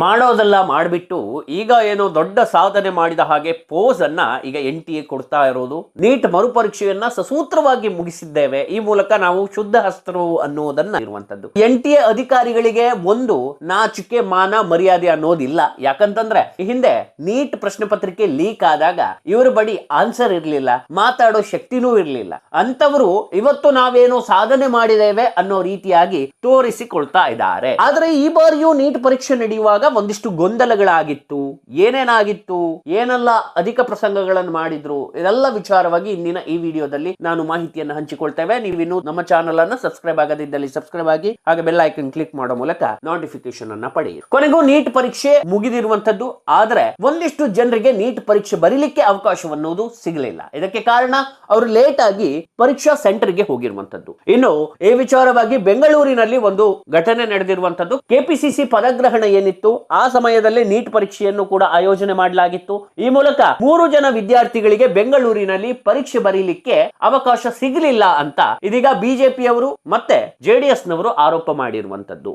ಮಾಡೋದೆಲ್ಲ ಮಾಡಿಬಿಟ್ಟು ಈಗ ಏನೋ ದೊಡ್ಡ ಸಾಧನೆ ಮಾಡಿದ ಹಾಗೆ ಪೋಸ್ ಅನ್ನ ಈಗ NTA ಕೊಡ್ತಾ ಇರೋದು. ನೀಟ್ ಮರುಪರೀಕ್ಷೆಯನ್ನ ಸಸೂತ್ರವಾಗಿ ಮುಗಿಸಿದ್ದೇವೆ, ಈ ಮೂಲಕ ನಾವು ಶುದ್ಧ ಹಸ್ತರು ಅನ್ನೋದನ್ನ ಇರುವಂತದ್ದು. NTA ಅಧಿಕಾರಿಗಳಿಗೆ ಒಂದು ನಾಚಿಕೆ ಮಾನ ಮರ್ಯಾದೆ ಅನ್ನೋದಿಲ್ಲ. ಯಾಕಂತಂದ್ರೆ ಹಿಂದೆ ನೀಟ್ ಪ್ರಶ್ನೆ ಪತ್ರಿಕೆ ಲೀಕ್ ಆದಾಗ ಇವರ ಬಳಿ ಆನ್ಸರ್ ಇರ್ಲಿಲ್ಲ, ಮಾತಾಡೋ ಶಕ್ತಿನೂ ಇರ್ಲಿಲ್ಲ. ಅಂತವರು ಇವತ್ತು ನಾವೇನೋ ಸಾಧನೆ ಮಾಡಿದ್ದೇವೆ ಅನ್ನೋ ರೀತಿಯಾಗಿ ತೋರಿಸಿಕೊಳ್ತಾ ಇದ್ದಾರೆ. ಆದ್ರೆ ಈ ಬಾರಿಯೂ ನೀಟ್ ಪರೀಕ್ಷೆ ನಡೆಯುವಾಗ ಒಂದಿಷ್ಟು ಗೊಂದಲಗಳಾಗಿತ್ತು. ಏನೇನಾಗಿತ್ತು, ಏನೆಲ್ಲ ಅಧಿಕ ಪ್ರಸಂಗಗಳನ್ನು ಮಾಡಿದ್ರು, ಇದೆಲ್ಲ ವಿಚಾರವಾಗಿ ಇಂದಿನ ಈ ವಿಡಿಯೋದಲ್ಲಿ ನಾನು ಮಾಹಿತಿಯನ್ನು ಹಂಚಿಕೊಳ್ತೇವೆ. ನೀವಿನ್ನು ನಮ್ಮ ಚಾನಲ್ ಅನ್ನು ಸಬ್ಸ್ಕ್ರೈಬ್ ಆಗದಿದ್ದಲ್ಲಿ ಸಬ್ಸ್ಕ್ರೈಬ್ ಆಗಿ, ಹಾಗೆ ಬೆಲ್ ಐಕನ್ ಕ್ಲಿಕ್ ಮಾಡೋ ಮೂಲಕ ನೋಟಿಫಿಕೇಶನ್ ಅನ್ನ ಪಡೆಯಿರಿ. ಕೊನೆಗೂ ನೀಟ್ ಪರೀಕ್ಷೆ ಮುಗಿದಿರುವಂತದ್ದು. ಆದ್ರೆ ಒಂದಿಷ್ಟು ಜನರಿಗೆ ನೀಟ್ ಪರೀಕ್ಷೆ ಬರೀಲಿಕ್ಕೆ ಅವಕಾಶವನ್ನುವುದು ಸಿಗಲಿಲ್ಲ. ಇದಕ್ಕೆ ಕಾರಣ ಅವರು ಲೇಟ್ ಆಗಿ ಪರೀಕ್ಷಾ ಸೆಂಟರ್ಗೆ ಹೋಗಿರುವಂತದ್ದು. ಇನ್ನು ಈ ವಿಚಾರವಾಗಿ ಬೆಂಗಳೂರಿನಲ್ಲಿ ಒಂದು ಘಟನೆ ನಡೆದಿರುವಂತದ್ದು. ಕೆಪಿಸಿಸಿ ಪದಗ್ರಹಣ ಏನಿತ್ತು ಆ ಸಮಯದಲ್ಲಿ ನೀಟ್ ಪರೀಕ್ಷೆಯನ್ನು ಕೂಡ ಆಯೋಜನೆ ಮಾಡಲಾಗಿತ್ತು. ಈ ಮೂಲಕ 3 ಜನ ವಿದ್ಯಾರ್ಥಿಗಳಿಗೆ ಬೆಂಗಳೂರಿನಲ್ಲಿ ಪರೀಕ್ಷೆ ಬರೀಲಿಕ್ಕೆ ಅವಕಾಶ ಸಿಗಲಿಲ್ಲ ಅಂತ ಇದೀಗ ಬಿಜೆಪಿಯವರು ಮತ್ತೆ ಜೆಡಿಎಸ್ ನವರು ಆರೋಪ ಮಾಡಿರುವಂತದ್ದು.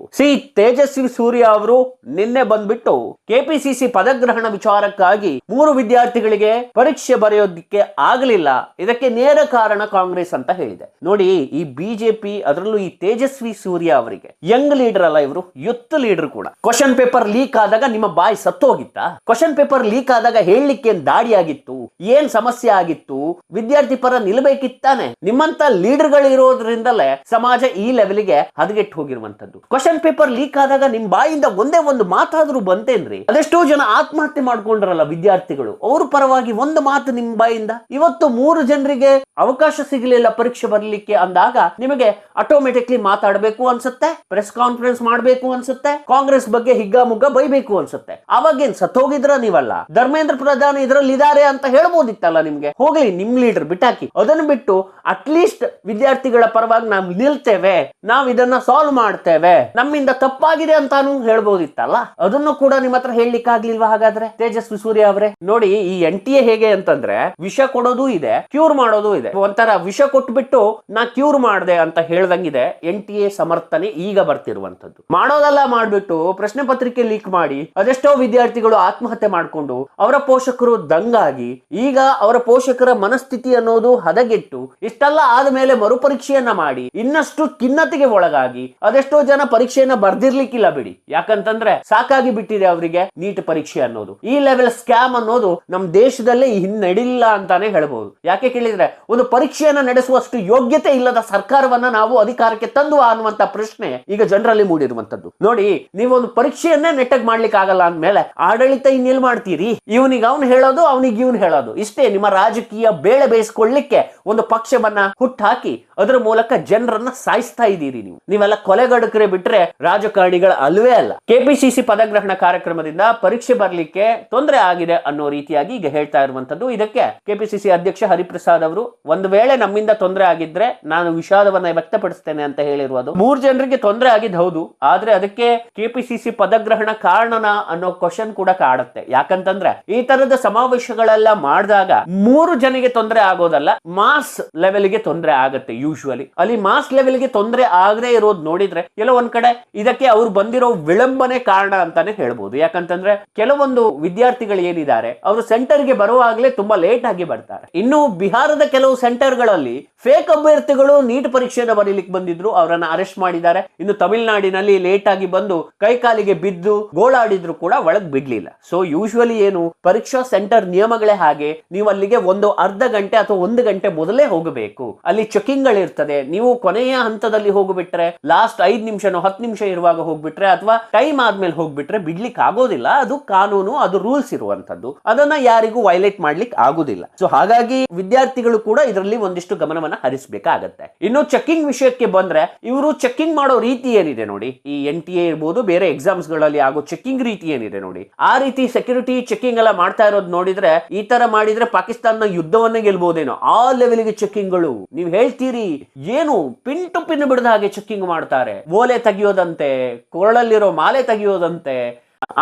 ತೇಜಸ್ವಿ ಸೂರ್ಯ ಅವರು ನಿನ್ನೆ ಬಂದ್ಬಿಟ್ಟು ಕೆಪಿಸಿಸಿ ಪದಗ್ರಹಣ ವಿಚಾರಕ್ಕಾಗಿ 3 ವಿದ್ಯಾರ್ಥಿಗಳಿಗೆ ಪರೀಕ್ಷೆ ಬರೆಯೋದಕ್ಕೆ ಆಗಲಿಲ್ಲ, ಇದಕ್ಕೆ ನೇರ ಕಾರಣ ಕಾಂಗ್ರೆಸ್ ಅಂತ ಹೇಳಿದೆ. ನೋಡಿ, ಈ ಬಿಜೆಪಿ ಅದರಲ್ಲೂ ಈ ತೇಜಸ್ವಿ ಸೂರ್ಯ ಅವರಿಗೆ ಯಂಗ್ ಲೀಡರ್ ಅಲ್ಲ, ಇವರು ಯೂತ್ ಲೀಡರ್ ಕೂಡ. ಕ್ವಶನ್ ಪೇಪರ್ ಲೀಕ್ ಆದಾಗ ನಿಮ್ಮ ಬಾಯಿ ಸತ್ತೋಗಿತ್ತಾ? ಕ್ವಶನ್ ಪೇಪರ್ ಲೀಕ್ ಆದಾಗ ಹೇಳಲಿಕ್ಕೆ ಏನ್ ದಾಡಿ ಆಗಿತ್ತು, ಏನ್ ಸಮಸ್ಯೆ ಆಗಿತ್ತು? ವಿದ್ಯಾರ್ಥಿ ಪರ ನಿಲ್ಬೇಕಿತ್ತಾನೆ. ನಿಮ್ಮಂತ ಲೀಡರ್ ಗಳು ಇರೋದ್ರಿಂದಲೇ ಸಮಾಜ ಈ ಲೆವೆಲ್ಗೆ ಹದಗೆಟ್ಟು ಹೋಗಿರುವಂತದ್ದು. ಕ್ವಶನ್ ಪೇಪರ್ ಲೀಕ್ ಆದಾಗ ನಿಮ್ ಬಾಯಿಂದ ಒಂದೇ ಒಂದು ಮಾತಾದ್ರೂ ಬಂತೇನ್ರಿ? ಅದೆಷ್ಟೋ ಜನ ಆತ್ಮಹತ್ಯೆ ಮಾಡ್ಕೊಂಡ್ರಲ್ಲ ವಿದ್ಯಾರ್ಥಿಗಳು, ಅವ್ರ ಪರವಾಗಿ ಒಂದು ಮಾತು ನಿಮ್ ಬಾಯಿಂದ. ಇವತ್ತು 3 ಜನರಿಗೆ ಅವಕಾಶ ಸಿಗಲಿಲ್ಲ ಪರೀಕ್ಷೆ ಬರಲಿಕ್ಕೆ ಅಂದಾಗ ನಿಮಗೆ ಆಟೋಮೆಟಿಕ್ಲಿ ಮಾತಾಡಬೇಕು ಅನ್ಸುತ್ತೆ, ಪ್ರೆಸ್ ಕಾನ್ಫರೆನ್ಸ್ ಮಾಡಬೇಕು ಅನ್ಸುತ್ತೆ, ಕಾಂಗ್ರೆಸ್ ಬಗ್ಗೆ ಹಿಗ್ಗಾಮುಗ್ಗ ಬೈಬೇಕು ಅನ್ಸುತ್ತೆ. ಅವಾಗೇನ್ ಸತ್ತೋಗಿದ್ರ ನೀವಲ್ಲ? ಧರ್ಮೇಂದ್ರ ಪ್ರಧಾನ್ ಇದರಲ್ಲಿ ಇದಾರೆ ಅಂತ ಹೇಳ್ಬೋದಿತ್ತಲ್ಲ ನಿಮ್ಗೆ. ಹೋಗ್ಲಿ, ನಿಮ್ ಲೀಡರ್ ಬಿಟ್ಟಾಕಿ. ಅದನ್ನು ಬಿಟ್ಟು ಅಟ್ಲೀಸ್ಟ್ ವಿದ್ಯಾರ್ಥಿಗಳ ಪರವಾಗಿ ನಾವು ನಿಲ್ತೇವೆ, ನಾವ್ ಇದನ್ನ ಸಾಲ್ವ್ ಮಾಡ್ತೇವೆ, ನಮ್ಮಿಂದ ತಪ್ಪಾಗಿದೆ ಅಂತಾನು ಹೇಳ್ಬೋದಿತ್ತಲ್ಲ. ಅದನ್ನು ಕೂಡ ನಿಮ್ಮ ಹತ್ರ ಹೇಳಲಿಕ್ಕೆ ಆಗ್ಲಿಲ್ವಾ ಹಾಗಾದ್ರೆ ತೇಜಸ್ವಿ ಸೂರ್ಯ ಅವರೇ? ನೋಡಿ, ಈ NTA ಹೇಗೆ ಅಂತಂದ್ರೆ ವಿಷ ಕೊಡೋದು ಇದೆ, ಕ್ಯೂರ್ ಮಾಡೋದು ಇದೆ. ಒಂಥರ ವಿಷ ಕೊಟ್ಬಿಟ್ಟು ನಾ ಕ್ಯೂರ್ ಮಾಡ್ದೆ ಅಂತ ಹೇಳ್ದಂಗಿದೆ NTA ಸಮರ್ಥನೆ ಈಗ ಬರ್ತಿರುವಂತದ್ದು. ಮಾಡೋದೆಲ್ಲ ಮಾಡ್ಬಿಟ್ಟು ಪ್ರಶ್ನೆ ಪತ್ರಿಕೆ ಲೀಕ್ ಮಾಡಿ ಅದೆಷ್ಟೋ ವಿದ್ಯಾರ್ಥಿಗಳು ಆತ್ಮಹತ್ಯೆ ಮಾಡಿಕೊಂಡು ಅವರ ಪೋಷಕರು ದಂಗಾಗಿ ಈಗ ಅವರ ಪೋಷಕರ ಮನಸ್ಥಿತಿ ಅನ್ನೋದು ಹದಗೆಟ್ಟು ಇಷ್ಟೆಲ್ಲ ಆದ್ಮೇಲೆ ಮರುಪರೀಕ್ಷೆಯನ್ನ ಮಾಡಿ ಇನ್ನಷ್ಟು ಖಿನ್ನತೆಗೆ ಒಳಗಾಗಿ ಅದೆಷ್ಟೋ ಜನ ಪರೀಕ್ಷೆಯನ್ನ ಬರ್ದಿರ್ಲಿಕ್ಕಿಲ್ಲ ಬಿಡಿ. ಯಾಕಂತಂದ್ರೆ ಸಾಕಾಗಿ ಬಿಟ್ಟಿದೆ ಅವರಿಗೆ ನೀಟ್ ಪರೀಕ್ಷೆ ಅನ್ನೋದು. ಈ ಲೆವೆಲ್ ಸ್ಕ್ಯಾಮ್ ಅನ್ನೋದು ನಮ್ಮ ದೇಶದಲ್ಲೇ ಹಿನ್ನಡಿಲ್ಲ ಅಂತಾನೆ ಹೇಳ್ಬಹುದು. ಯಾಕೆ ಕೇಳಿದ್ರೆ ಒಂದು ಪರೀಕ್ಷೆಯನ್ನ ನಡೆಸುವಷ್ಟು ಯೋಗ್ಯತೆ ಇಲ್ಲದ ಸರ್ಕಾರವನ್ನ ನಾವು ಅಧಿಕಾರಕ್ಕೆ ತಂದು ಅನ್ನುವಂತ ಪ್ರಶ್ನೆ ಈಗ ಜನರಲ್ಲಿ ಮೂಡಿರುವಂತದ್ದು. ನೋಡಿ, ನೀವೊಂದು ಪರೀಕ್ಷೆಯನ್ನೇ ನೆಟ್ಟಗ್ ಮಾಡ್ಲಿಕ್ಕೆ ಆಗಲ್ಲ ಅಂದ್ಮೇಲೆ ಆಡಳಿತ ಇನ್ನೆಲ್ ಮಾಡ್ತೀರಿ? ಇವನಿಗೆ ಅವನು ಹೇಳೋದು, ಅವನಿಗೆ ಇವನು ಹೇಳೋದು, ಇಷ್ಟೇ ನಿಮ್ಮ ರಾಜಕೀಯ ಬೇಳೆ ಬೇಯಿಸ್ಕೊಳ್ಳಿಕ್ಕೆ ಒಂದು ಪಕ್ಷವನ್ನ ಹುಟ್ಟಾಕಿ ಅದರ ಮೂಲಕ ಜನರನ್ನ ಸಾಯಿಸ್ತಾ ಇದ್ದೀರಿ ನೀವು. ನೀವೆಲ್ಲ ಕೊಲೆಗಡಕರೆ ಬಿಟ್ರೆ ರಾಜಕಾರಣಿಗಳ ಅಲ್ವೇ ಅಲ್ಲ. ಕೆಪಿಸಿಸಿ ಪದಗ್ರಹಣ ಕಾರ್ಯಕ್ರಮದಿಂದ ಪರೀಕ್ಷೆ ಬರ್ಲಿಕ್ಕೆ ತೊಂದರೆ ಆಗಿದೆ ಅನ್ನೋ ರೀತಿಯಾಗಿ ಈಗ ಹೇಳ್ತಾ ಇರುವಂತದ್ದು. ಇದಕ್ಕೆ ಕೆಪಿಸಿಸಿ ಅಧ್ಯಕ್ಷ ಹರಿಪ್ರಸಾದ್ ಅವರು ಒಂದು ವೇಳೆ ನಮ್ಮಿಂದ ತೊಂದರೆ ಆಗಿದ್ರೆ ನಾನು ವಿಷಾದವನ್ನ ವ್ಯಕ್ತಪಡಿಸ್ತೇನೆ ಅಂತ ಹೇಳಿರುವುದು. 3 ಜನರಿಗೆ ತೊಂದರೆ ಆಗಿದ್ದು ಹೌದು, ಆದ್ರೆ ಅದಕ್ಕೆ ಕೆಪಿಸಿಸಿ ಪದಗ್ರಹಣ ಕಾರಣನ ಅನ್ನೋ ಕ್ವಶನ್ ಕೂಡ ಕಾಡುತ್ತೆ. ಯಾಕಂತಂದ್ರೆ ಈ ತರದ ಸಮಾವೇಶಗಳೆಲ್ಲ ಮಾಡಿದಾಗ 3 ಜನರಿಗೆ ತೊಂದರೆ ಆಗೋದಲ್ಲ, ಮಾಸ್ ಲೆವೆಲ್ಗೆ ತೊಂದರೆ ಆಗತ್ತೆ. ಯೂಶುವಲಿ ಅಲ್ಲಿ ಮಾಸ್ ಲೆವೆಲ್ಗೆ ತೊಂದರೆ ಆಗದೆ ಇರೋದು ನೋಡಿದ್ರೆ ಕೆಲವೊಂದ್ ಕಡೆ ಇದಕ್ಕೆ ಅವ್ರು ಬಂದಿರೋ ವಿಳಂಬನೆ ಕಾರಣ ಅಂತಾನೆ ಹೇಳ್ಬೋದು. ಯಾಕಂತಂದ್ರೆ ಕೆಲವೊಂದು ವಿದ್ಯಾರ್ಥಿಗಳು ಏನಿದ್ದಾರೆ ಅವರು ಸೆಂಟರ್ಗೆ ಬರುವಾಗಲೇ ತುಂಬಾ ಲೇಟ್ ಆಗಿ ಬರ್ತಾರೆ. ಇನ್ನು ಬಿಹಾರದ ಕೆಲವು ಸೆಂಟರ್ಗಳಲ್ಲಿ ಫೇಕ್ ಅಭ್ಯರ್ಥಿಗಳು ನೀಟ್ ಪರೀಕ್ಷೆಯನ್ನು ಬರೀಲಿಕ್ಕೆ ಬಂದಿದ್ರು, ಅವರನ್ನ ಅರೆಸ್ಟ್ ಮಾಡಿದ್ದಾರೆ. ಇನ್ನು ತಮಿಳುನಾಡಿನಲ್ಲಿ ಲೇಟ್ ಆಗಿ ಬಂದು ಕೈಕಾಲಿಗೆ ಬಿದ್ದು ಗೋಳಾಡಿದ್ರು ಕೂಡ ಒಳಗ್ ಬಿಡ್ಲಿಲ್ಲ. ಸೊ ಯೂಶುವಲಿ ಏನು ಪರೀಕ್ಷಾ ಸೆಂಟರ್ ನಿಯಮಗಳೇ ಹಾಗೆ, ನೀವು ಅಲ್ಲಿಗೆ ಒಂದು ಅರ್ಧ ಗಂಟೆ ಅಥವಾ 1 ಗಂಟೆ ಮೊದಲೇ ಹೋಗಬೇಕು. ಅಲ್ಲಿ ಚೆಕಿಂಗ್ ಗಳಿರ್ತದೆ. ನೀವು ಕೊನೆಯ ಹಂತದಲ್ಲಿ ಹೋಗ್ಬಿಟ್ರೆ, ಲಾಸ್ಟ್ 5 ನಿಮಿಷನೋ 10 ನಿಮಿಷ ಇರುವಾಗ ಹೋಗ್ಬಿಟ್ರೆ ಅಥವಾ ಟೈಮ್ ಆದ್ಮೇಲೆ ಹೋಗ್ಬಿಟ್ರೆ ಬಿಡ್ಲಿಕ್ಕೆ ಆಗೋದಿಲ್ಲ. ಅದು ಕಾನೂನು, ಅದು ರೂಲ್ಸ್ ಇರುವಂತದ್ದು. ಅದನ್ನ ಯಾರಿಗೂ ವೈಲೇಟ್ ಮಾಡ್ಲಿಕ್ಕೆ ಆಗುದಿಲ್ಲ. ಸೊ ಹಾಗಾಗಿ ವಿದ್ಯಾರ್ಥಿಗಳು ಕೂಡ ಇದರಲ್ಲಿ ಒಂದಿಷ್ಟು ಗಮನವನ್ನ ಹರಿಸಬೇಕಾಗತ್ತೆ. ಇನ್ನು ಚೆಕಿಂಗ್ ವಿಷಯಕ್ಕೆ ಬಂದ್ರೆ, ಇವರು ಚೆಕಿಂಗ್ ಮಾಡೋ ರೀತಿ ಏನಿದೆ ನೋಡಿ, ಈ NTA ಇರ್ಬೋದು, ಬೇರೆ ಎಕ್ಸಾಮ್ಸ್ ಗಳಲ್ಲಿ ಆಗೋ ಚೆಕಿಂಗ್ ರೀತಿ ಏನಿದೆ ನೋಡಿ, ಆ ರೀತಿ ಸೆಕ್ಯೂರಿಟಿ ಚೆಕಿಂಗ್ ಎಲ್ಲ ಮಾಡ್ತಾ ಇರೋದು ನೋಡಿದ್ರೆ ಈ ತರ ಮಾಡಿದ್ರೆ ಪಾಕಿಸ್ತಾನ ಯುದ್ಧವನ್ನೇ ಗೆಲ್ಬಹುದೇನೋ ಆ ಲೆವೆಲ್ಗೆ ಚೆಕಿಂಗ್ ಗಳು. ನೀವು ಹೇಳ್ತೀರಿ ಏನು ಪಿನ್ ಟು ಪಿನ್ ಬಿಡದ ಹಾಗೆ ಚೆಕಿಂಗ್ ಮಾಡ್ತಾರೆ. ಓಲೆ ತೆಗಿಯೋದಂತೆ, ಕೊರಳಲ್ಲಿರೋ ಮಾಲೆ ತೆಗಿಯೋದಂತೆ,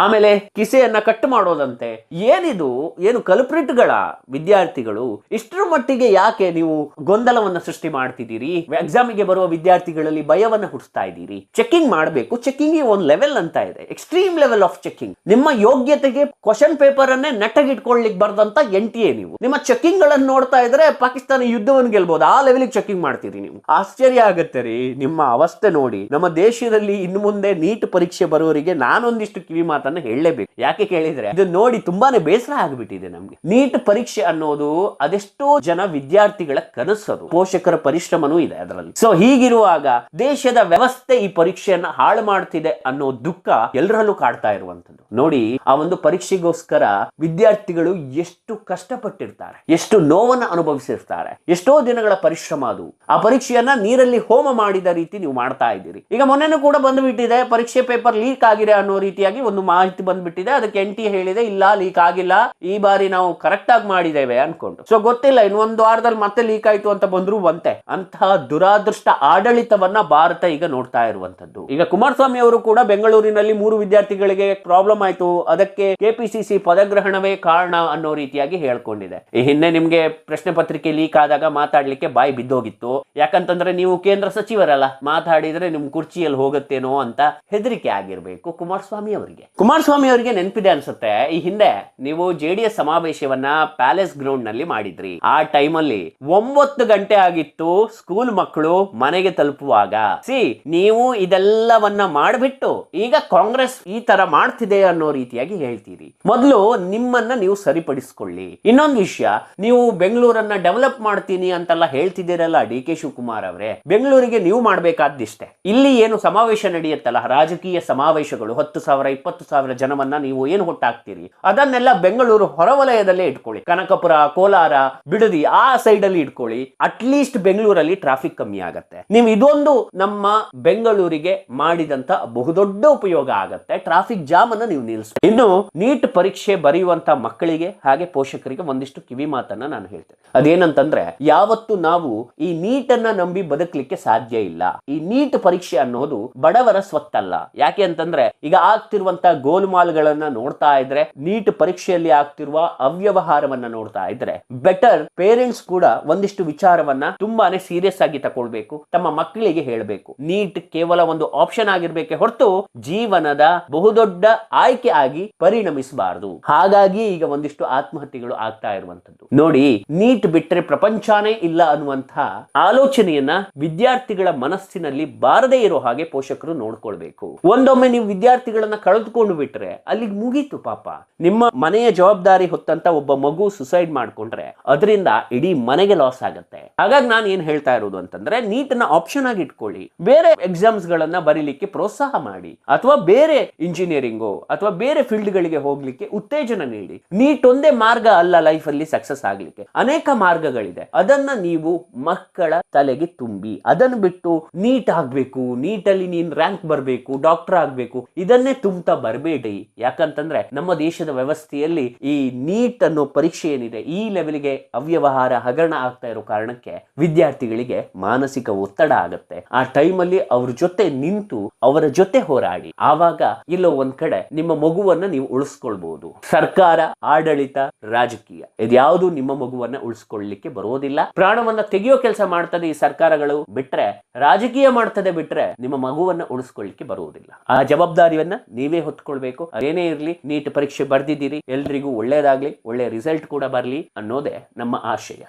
ಆಮೇಲೆ ಕಿಸೆಯನ್ನ ಕಟ್ ಮಾಡೋದಂತೆ. ಏನಿದು, ಏನು ಕಲ್ಪ್ರಿಟ್ಗಳ ವಿದ್ಯಾರ್ಥಿಗಳು? ಇಷ್ಟರ ಮಟ್ಟಿಗೆ ಯಾಕೆ ನೀವು ಗೊಂದಲವನ್ನ ಸೃಷ್ಟಿ ಮಾಡ್ತಿದ್ದೀರಿ? ಎಕ್ಸಾಮಿಗೆ ಬರುವ ವಿದ್ಯಾರ್ಥಿಗಳಲ್ಲಿ ಭಯವನ್ನ ಹುಟ್ಟಿಸ್ತಾ ಇದ್ದೀರಿ. ಚೆಕಿಂಗ್ ಮಾಡಬೇಕು, ಚೆಕಿಂಗ್ ಒಂದು ಲೆವೆಲ್ ಅಂತ ಇದೆ, ಎಕ್ಸ್ಟ್ರೀಮ್ ಲೆವೆಲ್ ಆಫ್ ಚೆಕಿಂಗ್. ನಿಮ್ಮ ಯೋಗ್ಯತೆಗೆ ಕ್ವಶನ್ ಪೇಪರ್ ಅನ್ನೇ ನೆಟ್ಟಗಿಟ್ಕೊಳ್ಳಿಕ್ ಬರ್ದಂತ NTA ನೀವು. ನಿಮ್ಮ ಚೆಕಿಂಗ್ ಗಳನ್ನು ನೋಡ್ತಾ ಇದ್ರೆ ಪಾಕಿಸ್ತಾನ ಯುದ್ಧವನ್ನು ಗೆಲ್ಬಹುದು, ಆ ಲೆವೆಲ್ ಚೆಕಿಂಗ್ ಮಾಡ್ತೀರಿ ನೀವು. ಆಶ್ಚರ್ಯ ಆಗತ್ತೆ ರೀ ನಿಮ್ಮ ಅವಸ್ಥೆ ನೋಡಿ. ನಮ್ಮ ದೇಶದಲ್ಲಿ ಇನ್ನು ಮುಂದೆ ನೀಟ್ ಪರೀಕ್ಷೆ ಬರುವವರಿಗೆ ನಾನೊಂದಿಷ್ಟು ಕಿವಿ ಮಾತನ್ನ ಹೇಳಲೇಬೇಕು. ಯಾಕೆ ಕೇಳಿದ್ರೆ ಇದು ನೋಡಿ ತುಂಬಾನೇ ಬೇಸರ ಆಗ್ಬಿಟ್ಟಿದೆ ನಮ್ಗೆ. ನೀಟ್ ಪರೀಕ್ಷೆ ಅನ್ನೋದು ಅದೆಷ್ಟೋ ಜನ ವಿದ್ಯಾರ್ಥಿಗಳ ಕನಸದು, ಪೋಷಕರ ಪರಿಶ್ರಮನೂ ಇದೆ ಅದರಲ್ಲಿ. ಸೊ ಹೀಗಿರುವಾಗ ದೇಶದ ವ್ಯವಸ್ಥೆ ಈ ಪರೀಕ್ಷೆಯನ್ನ ಹಾಳು ಮಾಡ್ತಿದೆ ಅನ್ನೋ ದುಃಖ ಎಲ್ಲರಲ್ಲೂ ಕಾಡ್ತಾ ಇರುವಂತದ್ದು. ನೋಡಿ, ಆ ಒಂದು ಪರೀಕ್ಷೆಗೋಸ್ಕರ ವಿದ್ಯಾರ್ಥಿಗಳು ಎಷ್ಟು ಕಷ್ಟಪಟ್ಟಿರ್ತಾರೆ, ಎಷ್ಟು ನೋವನ್ನ ಅನುಭವಿಸಿರ್ತಾರೆ, ಎಷ್ಟೋ ದಿನಗಳ ಪರಿಶ್ರಮ ಅದು. ಆ ಪರೀಕ್ಷೆಯನ್ನ ನೀರಲ್ಲಿ ಹೋಮ ಮಾಡಿದ ರೀತಿ ನೀವು ಮಾಡ್ತಾ ಇದ್ದೀರಿ. ಈಗ ಮೊನ್ನೆನೂ ಕೂಡ ಬಂದ್ಬಿಟ್ಟಿದೆ, ಪರೀಕ್ಷೆ ಪೇಪರ್ ಲೀಕ್ ಆಗಿದೆ ಅನ್ನೋ ರೀತಿಯಾಗಿ ಒಂದು ಮಾಹಿತಿ ಬಂದ್ಬಿಟ್ಟಿದೆ. ಅದಕ್ಕೆ NTA ಹೇಳಿದೆ, ಇಲ್ಲ ಲೀಕ್ ಆಗಿಲ್ಲ, ಈ ಬಾರಿ ನಾವು ಕರೆಕ್ಟ್ ಆಗಿ ಮಾಡಿದ್ದೇವೆ ಅನ್ಕೊಂಡು. ಸೊ ಗೊತ್ತಿಲ್ಲ, ಇನ್ನೊಂದು ವಾರದಲ್ಲಿ ಮತ್ತೆ ಲೀಕ್ ಆಯ್ತು ಅಂತ ಬಂದ್ರು ಬಂತೆ. ಅಂತಹ ದುರಾದೃಷ್ಟ ಆಡಳಿತವನ್ನ ಭಾರತ ಈಗ ನೋಡ್ತಾ ಇರುವಂತದ್ದು. ಈಗ ಕುಮಾರಸ್ವಾಮಿ ಅವರು ಕೂಡ ಬೆಂಗಳೂರಿನಲ್ಲಿ 3 ವಿದ್ಯಾರ್ಥಿಗಳಿಗೆ ಪ್ರಾಬ್ಲಮ್ ಆಯ್ತು, ಅದಕ್ಕೆ KPCC ಪದಗ್ರಹಣವೇ ಕಾರಣ ಅನ್ನೋ ರೀತಿಯಾಗಿ ಹೇಳ್ಕೊಂಡಿದೆ. ಈ ಹಿಂದೆ ನಿಮ್ಗೆ ಪ್ರಶ್ನೆ ಪತ್ರಿಕೆ ಲೀಕ್ ಆದಾಗ ಮಾತಾಡ್ಲಿಕ್ಕೆ ಬಾಯಿ ಬಿದ್ದೋಗಿತ್ತು. ಯಾಕಂತಂದ್ರೆ ನೀವು ಕೇಂದ್ರ ಸಚಿವರಲ್ಲ, ಮಾತಾಡಿದ್ರೆ ನಿಮ್ ಕುರ್ಚಿಯಲ್ಲಿ ಹೋಗುತ್ತೇನೋ ಅಂತ ಹೆದರಿಕೆ ಆಗಿರ್ಬೇಕು ಕುಮಾರಸ್ವಾಮಿ ಅವರಿಗೆ. ಕುಮಾರಸ್ವಾಮಿ ಅವರಿಗೆ ನೆನಪಿದೆ ಅನ್ಸುತ್ತೆ, ಈ ಹಿಂದೆ ನೀವು JDS ಸಮಾವೇಶವನ್ನ ಪ್ಯಾಲೇಸ್ ಗ್ರೌಂಡ್ ನಲ್ಲಿ ಮಾಡಿದ್ರಿ. ಆ ಟೈಮಲ್ಲಿ 9 ಗಂಟೆ ಆಗಿತ್ತು ಸ್ಕೂಲ್ ಮಕ್ಕಳು ಮನೆಗೆ ತಲುಪುವಾಗ. ನೀವು ಇದೆಲ್ಲವನ್ನ ಮಾಡ್ಬಿಟ್ಟು ಈಗ ಕಾಂಗ್ರೆಸ್ ಈ ತರ ಮಾಡ್ತಿದೆ ಅನ್ನೋ ರೀತಿಯಾಗಿ ಹೇಳ್ತೀರಿ. ಮೊದಲು ನಿಮ್ಮನ್ನ ನೀವು ಸರಿಪಡಿಸಿಕೊಳ್ಳಿ. ಇನ್ನೊಂದು ವಿಷಯ, ನೀವು ಬೆಂಗಳೂರನ್ನ ಡೆವಲಪ್ ಮಾಡ್ತೀನಿ ಅಂತೆಲ್ಲ ಹೇಳ್ತಿದ್ದೀರಲ್ಲ DK ಶಿವಕುಮಾರ್ ಅವರೇ, ಬೆಂಗಳೂರಿಗೆ ನೀವು ಮಾಡ್ಬೇಕಾದಿಷ್ಟೇ. ಇಲ್ಲಿ ಏನು ಸಮಾವೇಶ ನಡೆಯುತ್ತಲ್ಲ, ರಾಜಕೀಯ ಸಮಾವೇಶಗಳು, 10,000 20,000 ಜನವನ್ನ ನೀವು ಏನು ಹುಟ್ಟಾಕ್ತೀರಿ, ಅದನ್ನೆಲ್ಲ ಬೆಂಗಳೂರು ಹೊರವಲಯದಲ್ಲೇ ಇಟ್ಕೊಳ್ಳಿ. ಕನಕಪುರ, ಕೋಲಾರ, ಬಿಡದಿ ಆ ಸೈಡ್ ಅಲ್ಲಿ ಇಟ್ಕೊಳ್ಳಿ. ಅಟ್ಲೀಸ್ಟ್ ಬೆಂಗಳೂರಲ್ಲಿ ಟ್ರಾಫಿಕ್ ಕಮ್ಮಿ ಆಗತ್ತೆ. ನೀವು ಇದೊಂದು ನಮ್ಮ ಬೆಂಗಳೂರಿಗೆ ಮಾಡಿದಂತ ಬಹುದೊಡ್ಡ ಉಪಯೋಗ ಆಗತ್ತೆ. ಟ್ರಾಫಿಕ್ ಜಾಮ್ ಅನ್ನ ನೀವು ನಿಲ್ಲಿಸಿ. ಇನ್ನು ನೀಟ್ ಪರೀಕ್ಷೆ ಬರೆಯುವಂತ ಮಕ್ಕಳಿಗೆ ಹಾಗೆ ಪೋಷಕರಿಗೆ ಒಂದಿಷ್ಟು ಕಿವಿ ಮಾತನ್ನ ನಾನು ಹೇಳ್ತೇನೆ. ಅದೇನಂತಂದ್ರೆ, ಯಾವತ್ತು ನಾವು ಈ ನೀಟ್ ಅನ್ನ ನಂಬಿ ಬದುಕಲಿಕ್ಕೆ ಸಾಧ್ಯ ಇಲ್ಲ. ಈ ನೀಟ್ ಪರೀಕ್ಷೆ ಅನ್ನೋದು ಬಡವರ ಸ್ವತ್ತಲ್ಲ. ಯಾಕೆ ಅಂತಂದ್ರೆ ಈಗ ಆಗ್ತಿರುವಂತ ಗೋಲ್ಮಾಲ್ಗಳನ್ನ ನೋಡ್ತಾ ಇದ್ರೆ, ನೀಟ್ ಪರೀಕ್ಷೆಯಲ್ಲಿ ಆಗ್ತಿರುವ ಅವ್ಯವಹಾರವನ್ನ ನೋಡ್ತಾ ಇದ್ರೆ, ಬೆಟರ್ ಪೇರೆಂಟ್ಸ್ ಕೂಡ ಒಂದಿಷ್ಟು ವಿಚಾರವನ್ನ ತುಂಬಾನೇ ಸೀರಿಯಸ್ ಆಗಿ ತಗೊಳ್ಬೇಕು. ತಮ್ಮ ಮಕ್ಕಳಿಗೆ ಹೇಳಬೇಕು, ನೀಟ್ ಕೇವಲ ಒಂದು ಆಪ್ಷನ್ ಆಗಿರ್ಬೇಕೆ ಹೊರತು ಜೀವನದ ಬಹುದೊಡ್ಡ ಆಯ್ಕೆ ಆಗಿ ಪರಿಣಮಿಸಬಾರದು. ಹಾಗಾಗಿ ಈಗ ಒಂದಿಷ್ಟು ಆತ್ಮಹತ್ಯೆಗಳು ಆಗ್ತಾ ಇರುವಂತದ್ದು. ನೋಡಿ, ನೀಟ್ ಬಿಟ್ಟರೆ ಪ್ರಪಂಚನೇ ಇಲ್ಲ ಅನ್ನುವಂತಹ ಆಲೋಚನೆಯನ್ನ ವಿದ್ಯಾರ್ಥಿಗಳ ಮನಸ್ಸಿನಲ್ಲಿ ಬಾರದೇ ಇರೋ ಹಾಗೆ ಪೋಷಕರು ನೋಡ್ಕೊಳ್ಬೇಕು. ಒಂದೊಮ್ಮೆ ನೀವು ವಿದ್ಯಾರ್ಥಿಗಳನ್ನ ಕಳೆದುಕೊಂಡು ಬಿಟ್ರೆ ಅಲ್ಲಿಗೆ ಮುಗೀತು ಪಾಪ. ನಿಮ್ಮ ಮನೆಯ ಜವಾಬ್ದಾರಿ ಹೊತ್ತಂತ ಒಬ್ಬ ಮಗು ಸುಸೈಡ್ ಮಾಡ್ಕೊಂಡ್ರೆ ಅದರಿಂದ ಇಡೀ ಮನೆಗೆ ಲಾಸ್ ಆಗತ್ತೆ. ಹಾಗಾಗಿ ನಾನು ಏನ್ ಹೇಳ್ತಾ ಇರೋದು ಅಂತಂದ್ರೆ, ನೀಟ್ ನ ಆಪ್ಷನ್ ಆಗಿ ಇಟ್ಕೊಳ್ಳಿ. ಬೇರೆ ಎಕ್ಸಾಮ್ಸ್ ಗಳನ್ನ ಬರೀಲಿಕ್ಕೆ ಪ್ರೋತ್ಸಾಹ ಮಾಡಿ, ಅಥವಾ ಬೇರೆ ಇಂಜಿನಿಯರಿಂಗು ಅಥವಾ ಬೇರೆ ಫೀಲ್ಡ್ ಗಳಿಗೆ ಹೋಗ್ಲಿಕ್ಕೆ ಉತ್ತೇಜನ ನೀಡಿ. ನೀಟ್ ಒಂದೇ ಮಾರ್ಗ ಅಲ್ಲ ಲೈಫ್ ಅಲ್ಲಿ ಸಕ್ಸಸ್ ಆಗ್ಲಿಕ್ಕೆ, ಅನೇಕ ಮಾರ್ಗಗಳಿದೆ. ಅದನ್ನ ನೀವು ಮಕ್ಕಳ ತಲೆಗೆ ತುಂಬಿ, ಅದನ್ನು ಬಿಟ್ಟು ನೀಟ್ ಆಗ್ಬೇಕು, ನೀಟ್ ಅಲ್ಲಿ ನೀನ್ ರ್ಯಾಂಕ್ ಬರ್ಬೇಕು, ಡಾಕ್ಟರ್ ಆಗ್ಬೇಕು, ಇದನ್ನೇ ತುಂಬತಾ ಬರಬೇಡಿ. ಯಾಕಂತಂದ್ರೆ ನಮ್ಮ ದೇಶದ ವ್ಯವಸ್ಥೆಯಲ್ಲಿ ಈ ನೀಟ್ ಅನ್ನೋ ಪರೀಕ್ಷೆ ಏನಿದೆ, ಈ ಲೆವೆಲ್ಗೆ ಅವ್ಯವಹಾರ ಹಗರಣ ಆಗ್ತಾ ಇರೋ ಕಾರಣಕ್ಕೆ ವಿದ್ಯಾರ್ಥಿಗಳಿಗೆ ಮಾನಸಿಕ ಒತ್ತಡ ಆಗತ್ತೆ. ಆ ಟೈಮಲ್ಲಿ ಅವ್ರ ಜೊತೆ ನಿಂತು ಅವರ ಜೊತೆ ಹೋರಾಡಿ. ಆವಾಗ ಇಲ್ಲೋ ಒಂದ್ ಕಡೆ ನಿಮ್ಮ ಮಗುವನ್ನ ನೀವು ಉಳಿಸ್ಕೊಳ್ಬಹುದು. ಸರ್ಕಾರ, ಆಡಳಿತ, ರಾಜಕೀಯ ಇದ್ಯಾವುದು ನಿಮ್ಮ ಮಗುವನ್ನ ಉಳಿಸ್ಕೊಳ್ಳಿಕ್ಕೆ ಬರೋದಿಲ್ಲ. ಪ್ರಾಣವನ್ನ ತೆಗೆಯೋ ಕೆಲಸ ಮಾಡ್ತದೆ ಈ ಸರ್ಕಾರಗಳು ಬಿಟ್ರೆ, ರಾಜಕೀಯ ಮಾಡ್ತದೆ ಬಿಟ್ರೆ ನಿಮ್ಮ ಮಗುವನ್ನ ಉಳಿಸ್ಕೊಳ್ಳಿಕ್ಕೆ ಬರುವುದಿಲ್ಲ. ಆ ಜವಾಬ್ದಾರಿಯನ್ನ ನೀವೇ ಹೊತ್ಕೊಳ್ಬೇಕು. ಏನೇ ಇರ್ಲಿ, ನೀಟ್ ಪರೀಕ್ಷೆ ಬರ್ದಿದ್ದೀರಿ, ಎಲ್ರಿಗೂ ಒಳ್ಳೇದಾಗ್ಲಿ, ಒಳ್ಳೆ ರಿಸಲ್ಟ್ ಕೂಡ ಬರ್ಲಿ ಅನ್ನೋದೇ ನಮ್ಮ ಆಶಯ.